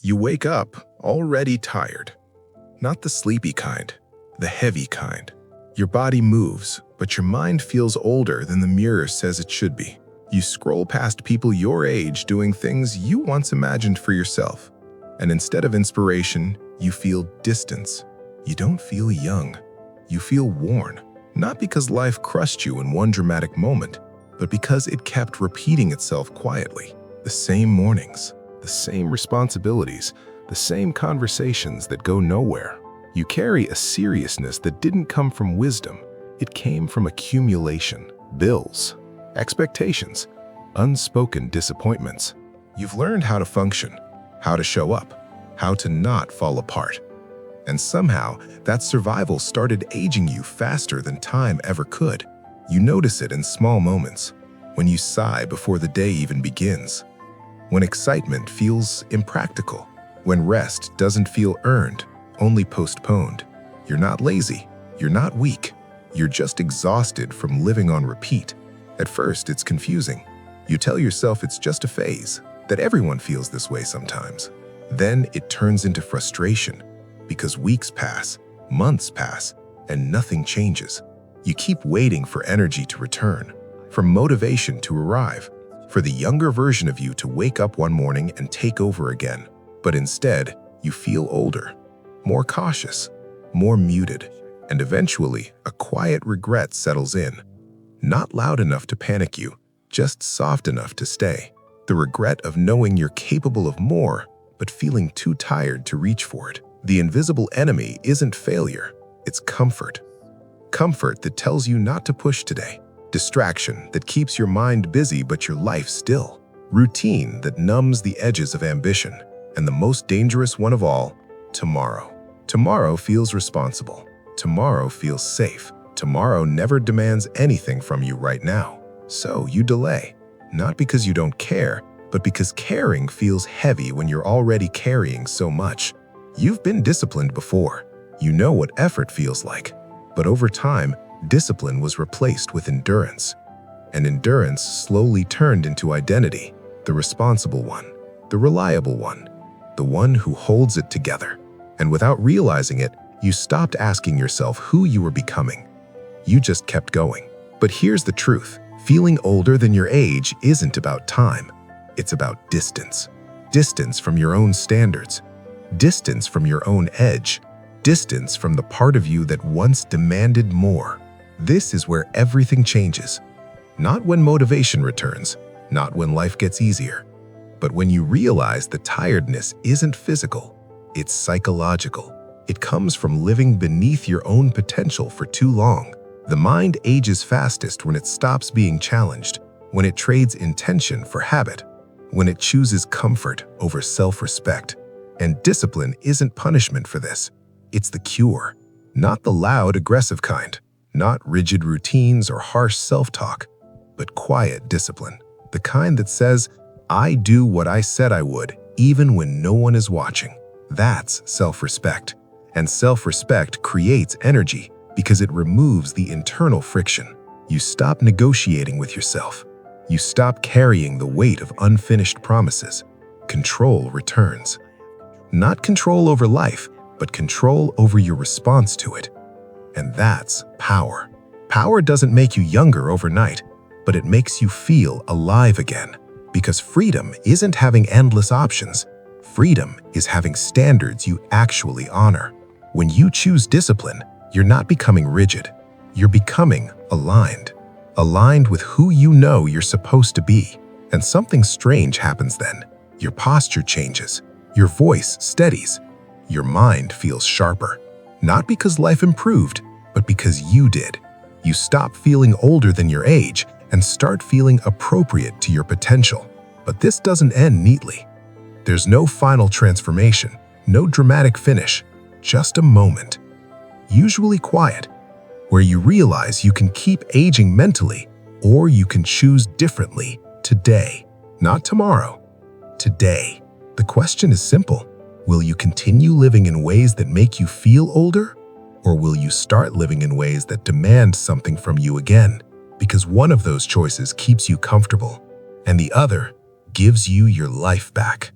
You wake up already tired. Not the sleepy kind, the heavy kind. Your body moves, but your mind feels older than the mirror says it should be. You scroll past people your age doing things you once imagined for yourself. And instead of inspiration, you feel distance. You don't feel young. You feel worn. Not because life crushed you in one dramatic moment, but because it kept repeating itself quietly. The same mornings, the same responsibilities, the same conversations that go nowhere. You carry a seriousness that didn't come from wisdom. It came from accumulation, bills, expectations, unspoken disappointments. You've learned how to function, how to show up, how to not fall apart. And somehow, that survival started aging you faster than time ever could. You notice it in small moments, when you sigh before the day even begins, when excitement feels impractical, when rest doesn't feel earned, only postponed. You're not lazy, you're not weak, you're just exhausted from living on repeat. At first, it's confusing. You tell yourself it's just a phase, that everyone feels this way sometimes. Then it turns into frustration, because weeks pass, months pass, and nothing changes. You keep waiting for energy to return, for motivation to arrive, for the younger version of you to wake up one morning and take over again. But instead, you feel older, more cautious, more muted, and eventually a quiet regret settles in. Not loud enough to panic you, just soft enough to stay. The regret of knowing you're capable of more, but feeling too tired to reach for it. The invisible enemy isn't failure, it's comfort. Comfort that tells you not to push today. Distraction that keeps your mind busy but your life still. Routine that numbs the edges of ambition. And the most dangerous one of all, tomorrow. Tomorrow feels responsible. Tomorrow feels safe. Tomorrow never demands anything from you right now. So you delay, not because you don't care, but because caring feels heavy when you're already carrying so much. You've been disciplined before. You know what effort feels like. But over time, discipline was replaced with endurance. And endurance slowly turned into identity, the responsible one, the reliable one, the one who holds it together. And without realizing it, you stopped asking yourself who you were becoming. You just kept going. But here's the truth. Feeling older than your age isn't about time. It's about distance. Distance from your own standards. Distance from your own edge. Distance from the part of you that once demanded more. This is where everything changes. Not when motivation returns, not when life gets easier, but when you realize the tiredness isn't physical, it's psychological. It comes from living beneath your own potential for too long. The mind ages fastest when it stops being challenged, when it trades intention for habit, when it chooses comfort over self-respect. And discipline isn't punishment for this. It's the cure. Not the loud, aggressive kind. Not rigid routines or harsh self-talk, but quiet discipline. The kind that says, I do what I said I would, even when no one is watching. That's self-respect. And self-respect creates energy because it removes the internal friction. You stop negotiating with yourself. You stop carrying the weight of unfinished promises. Control returns. Not control over life, but control over your response to it. And that's power. Power doesn't make you younger overnight, but it makes you feel alive again. Because freedom isn't having endless options. Freedom is having standards you actually honor. When you choose discipline, you're not becoming rigid. You're becoming aligned. Aligned with who you know you're supposed to be. And something strange happens then. Your posture changes. Your voice steadies. Your mind feels sharper. Not because life improved, but because you did. You stop feeling older than your age and start feeling appropriate to your potential. But this doesn't end neatly. There's no final transformation, no dramatic finish, just a moment, usually quiet, where you realize you can keep aging mentally, or you can choose differently today, not tomorrow, today. The question is simple. Will you continue living in ways that make you feel older? Or will you start living in ways that demand something from you again? Because one of those choices keeps you comfortable, and the other gives you your life back.